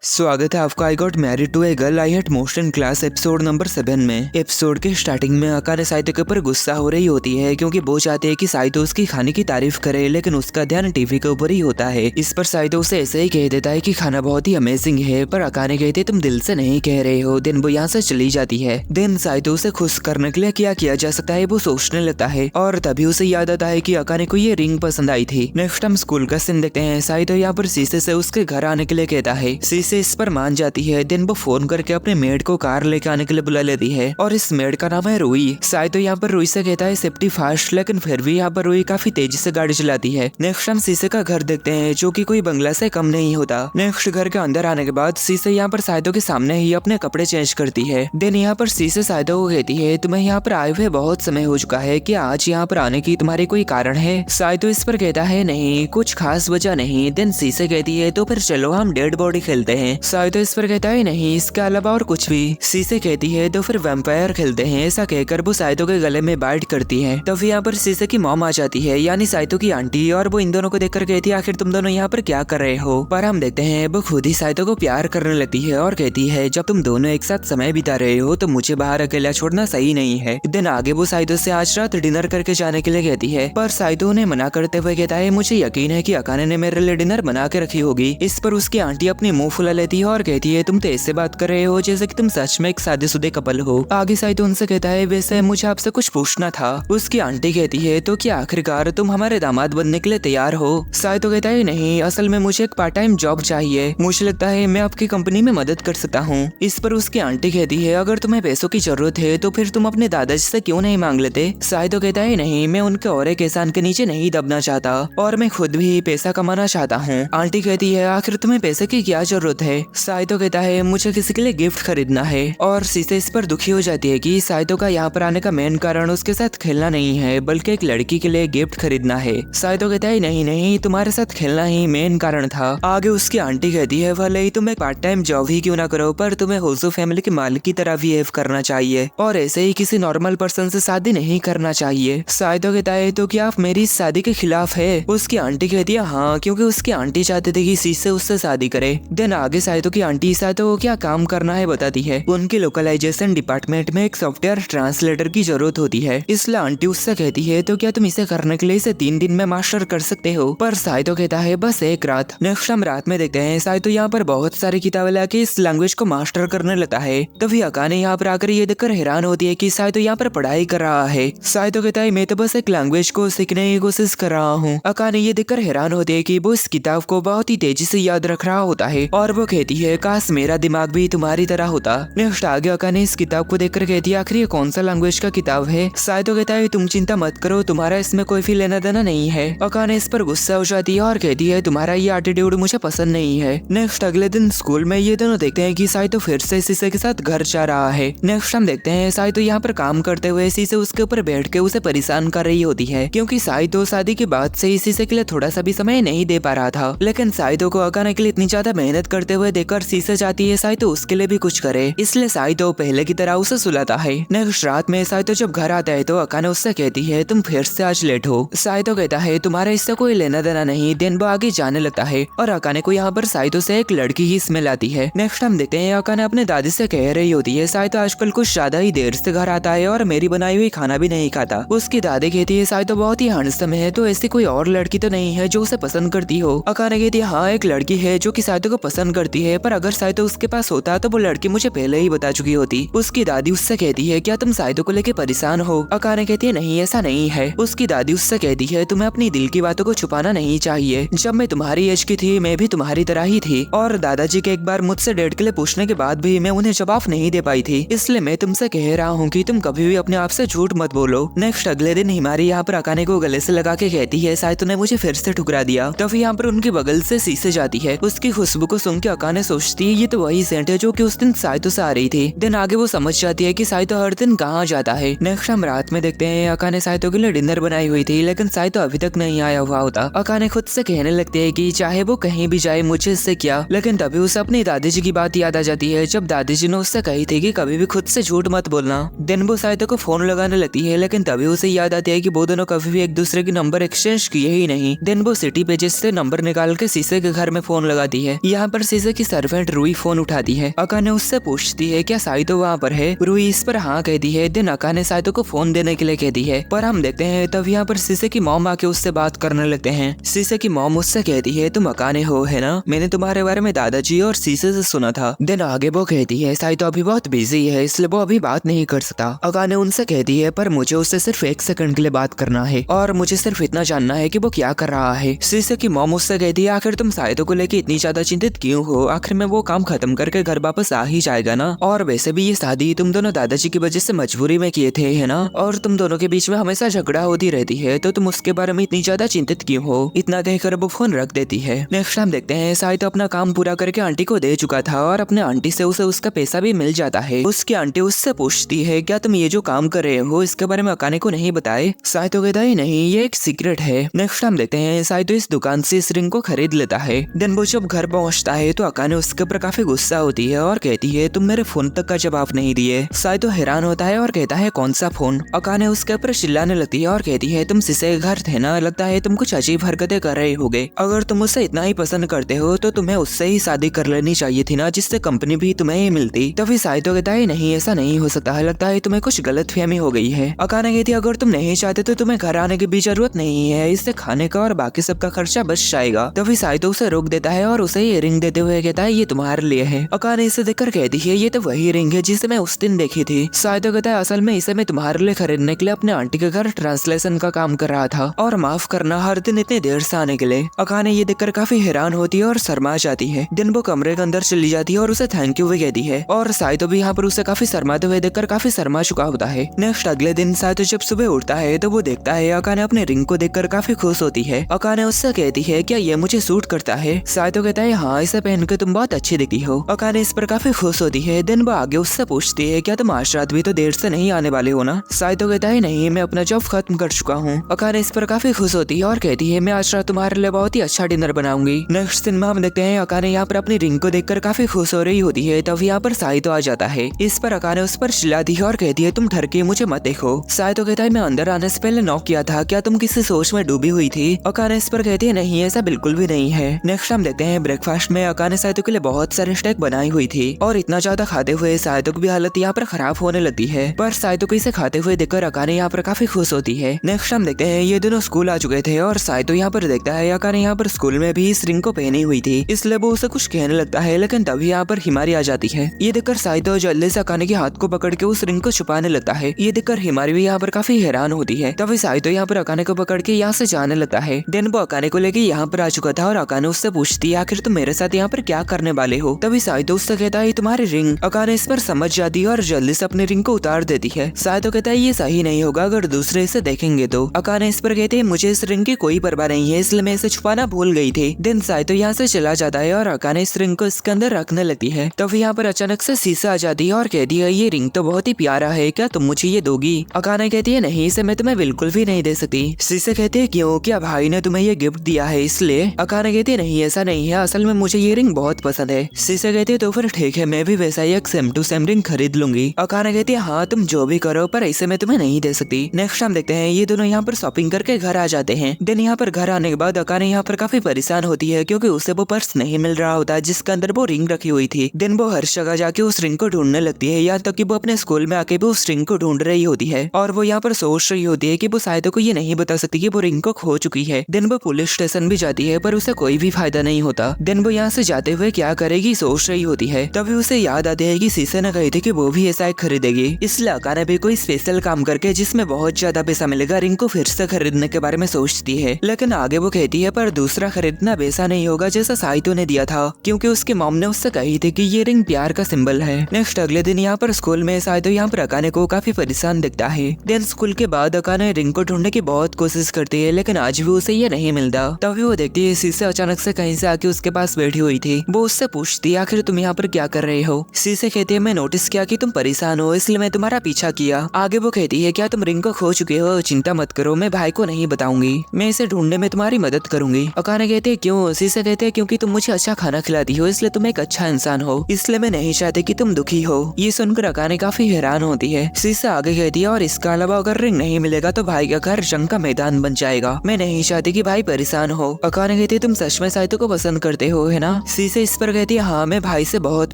स्वागत है आपका I got married to a girl I hate motion class episode number 7 में। एपिसोड के स्टार्टिंग में अकाने साइतो के ऊपर गुस्सा हो रही होती है क्योंकि वो चाहते हैं कि साइतो उसकी खाने की तारीफ करे, लेकिन उसका ध्यान टीवी के ऊपर ही होता है। इस पर साइतो उसे ऐसे ही कह देता है कि खाना बहुत ही अमेजिंग है, पर अकाने कहते तुम दिल से नहीं कह रहे हो। देन वो यहाँ से चली जाती है। देन साइतो उसे खुश करने के लिए क्या किया जा सकता है वो सोचने लगता है और तभी उसे याद आता है कि अकाने को ये रिंग पसंद आई थी। नेक्स्ट हम स्कूल का सीन देखते हैं। साइतो यहाँ पर शीशे से उसके घर आने के लिए कहता है। शीशे इस पर मान जाती है। देन वो फोन करके अपने मेड को कार लेके आने के लिए बुला लेती है और इस मेड का नाम है रुई। साइतो यहाँ पर रुई से कहता है सेफ्टी फास्ट, लेकिन फिर भी यहाँ पर रुई काफी तेजी से गाड़ी चलाती है। नेक्स्ट हम शीशे का घर देखते हैं जो कि कोई बंगला से कम नहीं होता। नेक्स्ट घर के अंदर आने के बाद शीशे यहाँ पर साइतो के सामने ही अपने कपड़े चेंज करती है। देन यहाँ पर शीशे साइतो को कहती है तुम्हें यहाँ पर आए हुए बहुत समय हो चुका है, क्या आज यहाँ पर आने की तुम्हारे कोई कारण है? साइतो इस पर कहता है नहीं, कुछ खास वजह नहीं। देन शीशे कहती है तो फिर चलो हम डेड बॉडी खेलते हैं। साइतो इस पर कहता है नहीं, इसके अलावा और कुछ भी। शीशे कहती है तो फिर वैम्पायर खेलते हैं। ऐसा कहकर वो साइतो के गले में बाइट करती है। तो फिर यहाँ पर शीशे की मॉम आ जाती है, यानी साइतो की आंटी, और वो इन दोनों को देखकर कहती है आखिर तुम दोनों यहाँ पर क्या कर रहे हो? पर हम देखते हैं वो खुद ही साइतो को प्यार करने लगती है और कहती है जब तुम दोनों एक साथ समय बिता रहे हो तो मुझे बाहर अकेला छोड़ना सही नहीं है। दिन आगे वो साइतो से आज रात डिनर करके जाने के लिए कहती है, पर साइतो उन्हें मना करते हुए कहता है मुझे यकीन है कि अकाने ने मेरे लिए डिनर बना के रखी होगी। इस पर उसकी आंटी अपनी मुंह फुला लेती है और कहती है तुम तो ऐसे बात कर रहे हो जैसे कि तुम सच में एक शादीशुदा कपल हो। आगे साइतो उनसे कहता है वैसे मुझे आपसे कुछ पूछना था। उसकी आंटी कहती है तो क्या आखिरकार तुम हमारे दामाद बनने के लिए तैयार हो? साइतो कहता है नहीं, असल में मुझे एक पार्ट टाइम जॉब चाहिए, मुझे लगता है मैं आपकी कंपनी में मदद कर सकता हूँ। इस पर उसकी आंटी कहती है अगर तुम्हें पैसों की जरूरत है तो फिर तुम अपने दादाजी से क्यों नहीं मांग लेते? साइतो कहता है नहीं, मैं उनके और एक एहसान के नीचे नहीं दबना चाहता और मैं खुद भी पैसा कमाना चाहता हूँ। आंटी कहती है आखिर तुम्हें पैसे की क्या जरूरत है? साइतो कहता है मुझे किसी के लिए गिफ्ट खरीदना है और शीशे इस पर दुखी हो जाती है कि साइतो का यहाँ पर आने का मेन कारण उसके साथ खेलना नहीं है बल्कि एक लड़की के लिए गिफ्ट खरीदना है। साइतो कहता है नहीं नहीं, तुम्हारे साथ खेलना ही मेन कारण था। आगे उसकी आंटी कहती है भले ही तुम एक पार्ट टाइम जॉब ही क्यों ना करो, पर तुम्हें होजो फैमिली के मालिक की तरह बिहेव करना चाहिए और ऐसे ही किसी नॉर्मल पर्सन से शादी नहीं करना चाहिए। साइतो कहता है तो क्या आप मेरी शादी के खिलाफ है? उसकी आंटी कहती है हाँ, क्योंकि उसकी आंटी चाहती थी कि शीशे उससे शादी करे। देन आगे साइतो की आंटी साइतो को क्या काम करना है बताती है। उनके लोकलाइजेशन डिपार्टमेंट में एक सॉफ्टवेयर ट्रांसलेटर की जरूरत होती है, इसलिए आंटी उससे कहती है तो क्या तुम इसे करने के लिए इसे 3 दिन में मास्टर कर सकते हो? पर साइतो कहता है बस एक रात। नेक्स्ट हम रात में देखते हैं साइतो यहाँ पर बहुत सारी किताबें लाके इस लैंग्वेज को मास्टर करने लगता है। तभी अकाने यहाँ पर आकर ये देखकर हैरान होती है कि साइतो यहाँ पर पढ़ाई कर रहा है। साइतो कहता है मैं तो बस एक लैंग्वेज को सीखने की कोशिश कर रहा हूँ। अकाने ये देखकर हैरान होती है कि वो इस किताब को बहुत ही तेजी से याद रख रहा होता है और वो कहती है काश मेरा दिमाग भी तुम्हारी तरह होता। नेक्स्ट आगे अकाने इस किताब को देखकर कहती है आखिर ये कौन सा लैंग्वेज का किताब है? साइतो कहता है तुम चिंता मत करो, तुम्हारा इसमें कोई भी लेना देना नहीं है। अकाने इस पर गुस्सा हो जाती है और कहती है तुम्हारा ये एटीट्यूड मुझे पसंद नहीं है। नेक्स्ट अगले दिन स्कूल में ये दोनों देखते हैं कि साइतो फिर से शीशे के साथ घर जा रहा है। नेक्स्ट हम देखते हैं साइतो यहाँ पर काम करते हुए शीशे उसके ऊपर बैठ के उसे परेशान कर रही होती है क्योंकि साइतो शादी के बाद से ही शीशे के लिए थोड़ा सा भी समय नहीं दे पा रहा था। लेकिन साइतो को अकाने के लिए इतनी ज्यादा मेहनत करते हुए देखकर शीशे चाहती है साइतो उसके लिए भी कुछ करे, इसलिए साइतो पहले की तरह उसे सुलाता है। नेक्स्ट रात में साइतो जब घर आता है तो अकाने उससे कहती है तुम फिर से आज लेट हो। साइतो कहता है तुम्हारा इससे कोई लेना देना नहीं। देन वो आगे जाने लगता है और अकाने को यहाँ पर साइतो से एक लड़की ही स्मेल आती है। नेक्स्ट हम देखते हैं अकाने अपने दादी से कह रही होती है साइतो आजकल कुछ ज्यादा ही देर से घर आता है और मेरी बनाई हुई खाना भी नहीं खाता। उसकी दादी कहती है साइतो बहुत ही हैंडसम है, तो ऐसी कोई और लड़की तो नहीं है जो उसे पसंद करती हो? अकाने कहती है हाँ, एक लड़की है जो कि साइतो को पसंद करती है, पर अगर साइतो उसके पास होता तो वो लड़की मुझे पहले ही बता चुकी होती। उसकी दादी उससे कहती है क्या तुम साइतो को लेके परेशान हो? अकाने कहती है नहीं, ऐसा नहीं है। उसकी दादी उससे कहती है तुम्हें अपनी दिल की बातों को छुपाना नहीं चाहिए। जब मैं तुम्हारी एज की थी मैं भी तुम्हारी तरह ही थी और दादाजी के एक बार मुझसे डेट के लिए पूछने के बाद भी मैं उन्हें जवाब नहीं दे पाई थी, इसलिए मैं तुमसे कह रहा हूँ कि तुम कभी भी अपने आप से झूठ मत बोलो। नेक्स्ट अगले दिन हिमारी यहाँ पर अकाने को गले से लगा के कहती है साइतो ने मुझे फिर से ठुकरा दिया। तो फिर यहाँ पर उनके बगल से शीशे जाती है। उसकी खुशबू को सुन के अकाने सोचती है ये तो वही सेंट है जो कि उस दिन साइतो से आ रही थी। दिन आगे वो समझ जाती है कि साइतो हर दिन कहाँ जाता है। नेक्स्ट हम रात में देखते हैं अकाने साइतो के लिए डिनर बनाई हुई थी, लेकिन साइतो अभी तक नहीं आया हुआ होता। अकाने खुद से कहने लगती है कि चाहे वो कहीं भी जाए मुझे इससे क्या, लेकिन तभी उसे अपनी दादाजी की बात याद आ जाती है जब दादाजी ने उससे कही थी कि कभी भी खुद से झूठ मत बोलना। दिन वो साइतो को फोन लगाने लगती है, लेकिन तभी उसे याद आती है कि वो दोनों कभी भी एक दूसरे के नंबर एक्सचेंज किए ही नहीं। दिन वो सिटी पेजेस से नंबर निकाल के शीशे के घर में फोन लगाती है। यहाँ पर शीशे की सर्वेंट रूई फोन उठाती है। अकाने उससे पूछती है क्या साइतो वहाँ पर है। रूई इस पर हाँ कहती है। देन अकाने साइतो को फोन देने के लिए कहती है, पर हम देखते हैं तब यहाँ पर शीशे की मॉम आके उससे बात करने लगते हैं। शीशे की मॉम उससे कहती है तुम अकाने हो है ना, मैंने तुम्हारे बारे में दादाजी और शीशे से सुना था। देन आगे वो कहती है साइतो अभी बहुत बिजी है इसलिए वो अभी बात नहीं कर सकता। अकाने उनसे कहती है पर मुझे उससे सिर्फ 1 सेकंड के लिए बात करना है और मुझे सिर्फ इतना जानना है कि वो क्या कर रहा है। शीशे की मॉम उससे कहती है आखिर तुम साइतो को लेके इतनी ज्यादा चिंतित क्यों हो, आखिर में वो काम खत्म करके घर वापस आ ही जाएगा ना, और वैसे भी ये शादी तुम दोनों दादाजी की वजह से मजबूरी में किए थे है ना, और तुम दोनों के बीच में हमेशा झगड़ा होती रहती है तो तुम उसके बारे में इतनी ज्यादा चिंतित क्यों हो। इतना कहकर वो फोन रख देती है। नेक्स्ट टाइम देखते हैं साइतो अपना काम पूरा करके आंटी को दे चुका था और अपने आंटी से उसे उसका पैसा भी मिल जाता है। उसकी आंटी उससे पूछती है क्या तुम ये जो काम कर रहे हो इसके बारे में अकाने को नहीं बताए। साइतो कहता है नहीं ये एक सीक्रेट है। नेक्स्ट टाइम देखते हैं साइतो इस दुकान से इस रिंग को खरीद लेता है। देन वो जब घर पहुंचता है तो अकाने उसके ऊपर काफी गुस्सा होती है और कहती है तुम मेरे फोन तक का जवाब नहीं दिए। साइतो हैरान होता है और कहता है कौन सा फोन। अकाने उसके ऊपर चिल्लाने लगती है और कहती है तुम शीशे के घर थे ना, लगता है तुम कुछ अजीब हरकतें कर रहे होगे। अगर तुम उसे इतना ही पसंद करते हो तो तुम्हें उससे ही शादी कर लेनी चाहिए थी ना, जिससे कंपनी भी तुम्हें ही मिलती। तभी साइतो कहता है नहीं ऐसा नहीं हो सकता है, लगता है तुम्हें कुछ गलतफहमी हो गई है। अकाने कहती है अगर तुम नहीं चाहते तो तुम्हें घर आने की भी जरूरत नहीं है, इससे खाने का और बाकी सबका खर्चा बच जाएगा। तभी साइतो उसे रोक देता है और उसे ये रिंग देते हुए कहता है ये तुम्हारे लिए है। अकाने इसे देखकर कहती है ये तो वही रिंग है जिसे मैं उस दिन देखी थी। साइतो कहता है असल में इसे मैं तुम्हारे लिए खरीदने के लिए अपने आंटी के घर ट्रांसलेशन का काम कर रहा था, और माफ करना हर दिन इतने देर से आने के लिए। अकाने ये देखकर काफी हैरान होती है और शर्मा जाती है। दिन वो कमरे के अंदर चली जाती है और उसे थैंक यू भी कहती है, और साइतो भी यहाँ पर उसे काफी शर्माते हुए देखकर काफी शर्मा चुका होता है। नेक्स्ट अगले दिन साइतो जब सुबह उठता है तो वो देखता है अकाने अपने रिंग को देखकर काफी खुश होती है। अकाने उससे कहती है क्या ये मुझे सूट करता है। साइतो कहता है हाँ इसे पहन के तुम बहुत अच्छी दिखती हो। अकाने इस पर काफी खुश होती है। दिन वो आगे उससे पूछती है क्या तुम आज रात भी तो देर से नहीं आने वाले हो ना। साइतो कहता है नहीं मैं अपना जॉब खत्म कर चुका हूँ। अकाने इस पर काफी खुश होती है और कहती है मैं आज रात तुम्हारे लिए बहुत ही अच्छा डिनर बनाऊंगी। नेक्स्ट दिन में हम देखते हैं अकाने यहाँ पर अपनी रिंग को देखकर काफी खुश हो रही होती है। तब यहाँ पर साइतो आ जाता है। इस पर अकाने उस पर चिल्लाती है और कहती है तुम ठर के मुझे मत देखो। साइतो कहता है मैं अंदर आने से पहले नॉक किया था, क्या तुम किसी सोच में डूबी हुई थी। अकाने इस पर कहती है नहीं ऐसा बिल्कुल भी नहीं है। नेक्स्ट हम देखते हैं ब्रेकफास्ट में अकाने साइतो के लिए बहुत सारे स्टेक बनाई हुई थी, और इतना ज्यादा खाते हुए साइतो की भी हालत यहाँ पर खराब होने लगती है। पर साइतो को इसे खाते हुए देखकर अकाने यहाँ पर काफी खुश होती है। नेक्स्ट हम देखते हैं ये दोनों स्कूल आ चुके थे और साइतो यहाँ पर देखता है अकाने यहाँ पर स्कूल में भी इस रिंग को पहनी हुई थी, इसलिए वो उसे कुछ कहने लगता है। लेकिन तभी यहाँ पर हिमारी आ जाती है। ये देखकर साइतो जल्दी से अकाने के हाथ को पकड़ के उस रिंग को छुपाने लगता है। ये देखकर हिमारी भी यहाँ पर काफी हैरान होती है। तभी साइतो यहाँ पर अकाने को पकड़ के यहाँ से जाने लगता है। देन वो अकाने को लेके यहाँ पर आ चुका था और अकाने उससे पूछती है आखिर तुम मेरे साथ यहाँ पर क्या करने वाले हो। तभी साइतो उससे कहता है तुम्हारी रिंग। अकाने इस पर समझ जाती है और जल्दी से अपनी रिंग को उतार देती है। साइतो कहता है ये सही नहीं होगा अगर दूसरे इसे देखेंगे तो। अकाने इस पर कहते हैं मुझे इस रिंग की कोई परवाह नहीं है, इसलिए मैं इसे छुपाना भूल गई थी। देन साइतो यहाँ से चला जाता है और अकाने इस रिंग को इसके अंदर रखने लगती है। तब यहाँ पर अचानक से शीशा आ जाती है और कहती है ये रिंग तो बहुत ही प्यारा है, क्या तुम मुझे ये दोगी। अकाने कहती है नहीं इसे मैं तुम्हें बिल्कुल भी नहीं दे सकती। शीशा कहती है क्यों, क्या भाई ने तुम्हें ये गिफ्ट दिया है इसलिए। अकाने कहती है नहीं ऐसा नहीं है, असल में मुझे ये रिंग बहुत पसंद है। शीशा कहती है तो फिर ठीक है मैं भी वैसा ही एक सेम टू सेम रिंग खरीद लूंगी। अकाने कहती है हाँ तुम जो भी करो पर इसे मैं तुम्हें नहीं दे सकती। नेक्स्ट हम देखते हैं ये दोनों यहाँ पर शॉपिंग करके घर आ जाते हैं। देन यहाँ पर घर आने के बाद अकाने यहाँ पर काफी परेशान होती है क्योंकि उसे वो पर्स नहीं मिल रहा होता जिसके अंदर वो रिंग रखी हुई थी। देन वो हर जगह जाके उस रिंग को ढूंढने लगती है, यहाँ तक कि वो अपने स्कूल में आके भी उस रिंग को ढूंढ रही होती है। और वो यहाँ पर सोच रही होती है कि वो साइतो को ये नहीं बता सकती कि वो रिंग को खो चुकी है। देन वो पुलिस स्टेशन भी जाती है पर उसे कोई भी फायदा नहीं होता। देन वो यहाँ से जाते हुए क्या करेगी सोच रही होती है। तभी उसे याद आती है कि शीशे ने कही थी कि वो भी ऐसा एक खरीदेगी, इसलिए अकाने भी कोई स्पेशल काम करके जिसमें बहुत ज्यादा पैसा मिलेगा रिंग को फिर से खरीदने के बारे में सोचती है। लेकिन आगे वो कहती है पर दूसरा खरीदना वैसा नहीं होगा जैसा साइतो ने दिया था, क्योंकि उसके मॉम ने उससे कही थी कि ये रिंग प्यार का सिंबल है। नेक्स्ट अगले दिन यहाँ पर स्कूल में साइतो यहाँ पर अकाने को काफी परेशान दिखता है। देन स्कूल के बाद अकाने रिंग को ढूंढने की बहुत कोशिश करती है लेकिन आज भी उसे ये नहीं मिलता। तभी वो देखती है शीशे अचानक से कहीं से आके उसके पास बैठी हुई थी। वो उससे पूछती है आखिर तुम यहाँ पर क्या कर रहे हो। शीशे कहती है मैं नोटिस किया कि तुम परेशान हो इसलिए मैं तुम्हारा पीछा किया। आगे वो कहती है क्या तुम रिंग को खो चुके हो, चिंता मत करो मैं भाई को नहीं बताऊंगी, मैं इसे ढूंढने में तुम्हारी मदद करूंगी। अकाने कहते हैं क्यों। शीशे कहते हैं क्योंकि तुम मुझे अच्छा खाना खिलाती हो इसलिए तुम एक अच्छा इंसान हो, इसलिए मैं नहीं चाहती कि तुम दुखी हो। ये सुनकर अकाने काफी हैरान होती है। शीशे आगे कहती है और इसका अलावा अगर रिंग नहीं मिलेगा तो भाई का घर जंग का मैदान बन जाएगा, मैं नहीं चाहती कि भाई परेशान हो। अकाने कहती है तुम सच में साइतो को पसंद करते हो है ना। सीसे इस पर कहती है हाँ मैं भाई से बहुत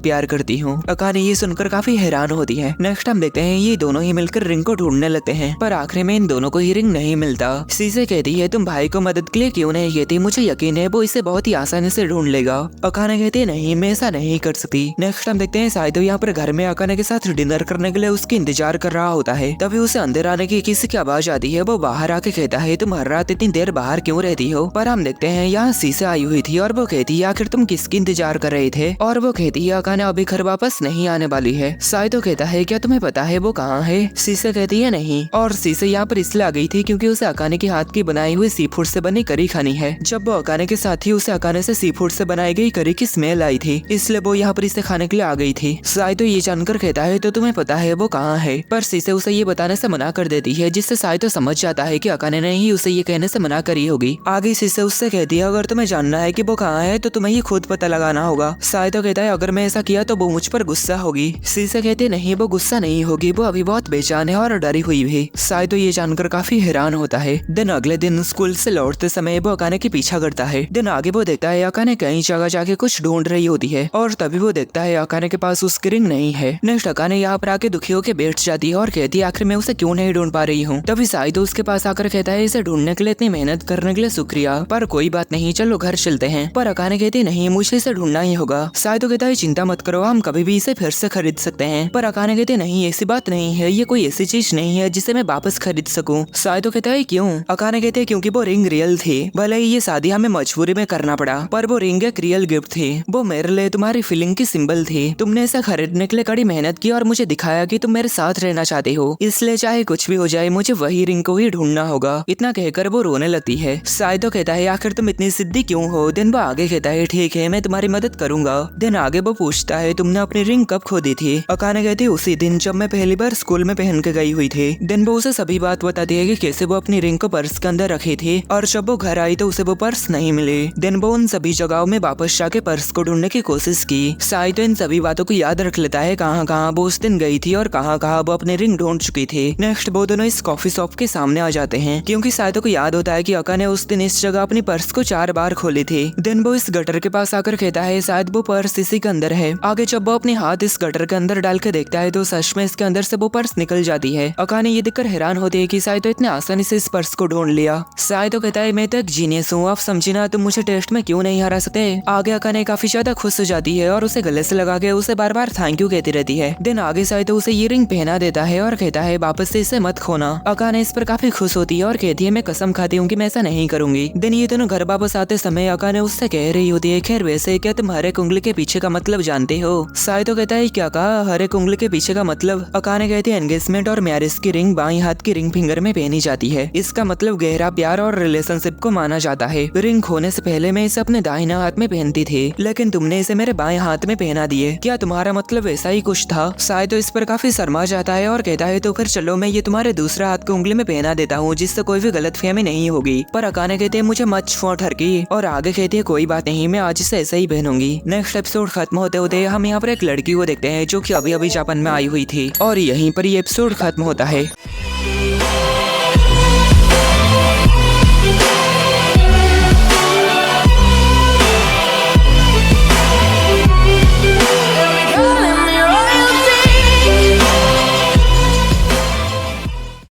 प्यार करती हूँ। अकाने ये सुनकर काफी हैरान होती है। नेक्स्ट हम देखते हैं ये दोनों ही मिलकर रिंग को ढूंढने लगते हैं, पर आखिर में इन दोनों को ही रिंग नहीं मिलता। सीसे कहती है तुम भाई को मदद के लिए क्यों नहीं कहती, मुझे यकीन है वो इसे बहुत ही आसानी से ढूंढ लेगा। अकाने कहती है नहीं मैं ऐसा नहीं कर सकती। नेक्स्ट हम देखते हैं साइतो यहाँ पर घर में अकाने के साथ डिनर करने के लिए उसकी इंतजार कर रहा होता है। तभी उसे अंदर आने की किसी की आवाज आती है। वो बाहर आके कहता है तुम हर रात इतनी देर बाहर क्यों रहती हो। पर हम देखते हैं यहाँ सीसे आई हुई थी और वो कहती है आखिर तुम किसकी इंतजार कर रहे थे। और वो कहती है अकाने अभी घर वापस नहीं आने वाली है। साइतो कहता है क्या तुम्हें पता है वो कहाँ है। सीसे कहती है नहीं। और सीसे यहाँ पर इसलिए आ गई थी क्योंकि उसे अकाने के हाथ की बनाई हुई सी फूड से बनी करी खानी है। जब वो अकाने के साथ ही उसे अकाने से सी फूड से बनाई गई करी की स्मेल आई थी, इसलिए वो यहाँ पर इसे खाने के लिए आ गई थी। साइतो ये जानकर कहता है तो तुम्हें पता है वो कहाँ है। पर सीसे उसे ये बताने से मना कर देती है, जिससे साइतो समझ जाता है कि अकाने ने ही उसे ये कहने से मना करी होगी। आगे सीसे उससे कहती है अगर तुम्हें जानना है कि वो कहाँ है तो तुम्हें ये खुद पता लगाना होगा। साइतो कहता है अगर मैं ऐसा किया तो वो मुझ पर गुस्सा होगी। सीसे कहते नहीं वो गुस्सा नहीं होगी, वो अभी बहुत बेचैन है और डरी हुई है। साइतो ये जानकर काफी हैरान होता है। दिन अगले दिन स्कूल से लौटते समय वो अकाने के पीछा करता है। दिन आगे वो देखता है अकाने कई जगह जाके कुछ ढूंढ रही होती है और तभी वो देखता है अकाने के पास उसकी रिंग नहीं है। नेक्स्ट अकाने यहाँ पर आके दुखी होकर बैठ जाती है और कहती है आखिर मैं उसे क्यों नहीं ढूंढ पा रही हूँ। तभी साइतो उसके पास आकर कहता है इसे ढूंढने के लिए इतनी मेहनत करने के लिए शुक्रिया, पर कोई बात नहीं चलो घर चलते हैं। पर अकाने कहती नहीं मुझे इसे ढूंढना ही होगा। साइतो कहता है चिंता मत करो हम कभी भी इसे फिर से खरीद सकते हैं। पर अकाने कहते नहीं ऐसी बात नहीं है, ये कोई ऐसी चीज नहीं है जिसे मैं वापस खरीद सकूं। साइतो कहता है क्यों। अकाने कहते हैं क्योंकि वो रिंग रियल थी, भले ही ये शादी हमें मजबूरी में करना पड़ा, पर वो रिंग एक रियल गिफ्ट थी। वो मेरे लिए तुम्हारी फीलिंग की सिंबल थी। तुमने इसे खरीदने के लिए कड़ी मेहनत की और मुझे दिखाया कि तुम मेरे साथ रहना चाहते हो, इसलिए चाहे कुछ भी हो जाए मुझे वही रिंग को ही ढूंढना होगा। इतना कहकर वो रोने लगती है। साइतो कहता है आखिर तुम इतनी जिद्दी क्यों हो। दिन वो आगे कहता है ठीक है मैं तुम्हारी मदद करूंगा। दिन आगे वो पूछता है तुमने अपनी रिंग कब खो दी थी। अकाने कहती है उसी दिन जब मैं पहली बार स्कूल में पहन के गई हुई थी। दिन वो उसे सभी बात बताती है कि कैसे वो अपनी रिंग को पर्स के अंदर रखी थी और जब वो घर आई तो उसे वो पर्स नहीं मिली। दिन वो उन सभी जगहों में वापस जाके पर्स को ढूंढने की कोशिश की। साइतो इन सभी बातों को याद रख लेता है कहाँ कहाँ वो उस दिन गई थी और कहाँ कहाँ वो अपनी रिंग ढूंढ चुकी थी। नेक्स्ट वो दोनों इस कॉफी शॉप के सामने आ जाते हैं क्योंकि साइतो को याद होता है कि अका ने उस दिन इस जगह अपनी पर्स को 4 बार खोली थी। दिन वो इस गटर के पास आकर कहता है शायद वो पर्स इसी के अंदर है। आगे जब वो अपने हाथ इस गटर के अंदर डाल के देखता है तो सच में इसके अंदर से वो पर्स निकल जाती है। अका ने ये देखकर हैरान होती है कि साइतो इतने आसानी से इस पर्स को ढूंढ लिया। साइतो कहता है मैं तो एक जीनियस हूँ, आप समझी ना, तुम मुझे टेस्ट में क्यों नहीं हरा सकते। आगे अका ने काफी ज्यादा खुश हो जाती है और उसे गले से लगा के उसे बार बार थैंक यू कहती रहती है। दिन आगे साइतो उसे ये रिंग पहना देता है और कहता है वापस से इसे मत खोना। अका ने इस पर काफी खुश होती है और कहती है मैं कसम खाती हूँ कि मैं ऐसा नहीं करूंगी। दिन ये दोनों घर वापस आते समय अका ने उससे कह रही होती है खैर वैसे क्या तुम हर एक उंगली के पीछे का मतलब जानते हो। साइतो कहता है क्या कहा, हर एक उंगली के पीछे का मतलब। अका ने कहती है एंगेजमेंट और मैरिज की रिंग बाईं हाथ की रिंग फिंगर में पहनी जाती है। इसका मतलब गहरा प्यार और रिलेशनशिप को माना जाता है। रिंग खोने से पहले मैं इसे अपने दाहिने हाथ में पहनती थी लेकिन तुमने इसे मेरे बाएं हाथ में पहना दिए, क्या तुम्हारा मतलब वैसा ही कुछ था। साइतो इस पर काफी शर्मा जाता है और कहता है तो फिर चलो मैं ये तुम्हारे दूसरा हाथ की उंगली में पहना देता हूँ जिससे कोई भी गलतफहमी नहीं होगी। पर अका ने कहते हैं मुझे मत छुओ ठरकी और आगे कहती है कोई बात नहीं मैं आज से ऐसा ही पहनूंगी। नेक्स्ट एपिसोड खत्म होते होते हम यहाँ पर एक लड़की को देखते हैं जो कि अभी अभी जापान में आई हुई थी और यहीं पर ये एपिसोड खत्म होता है।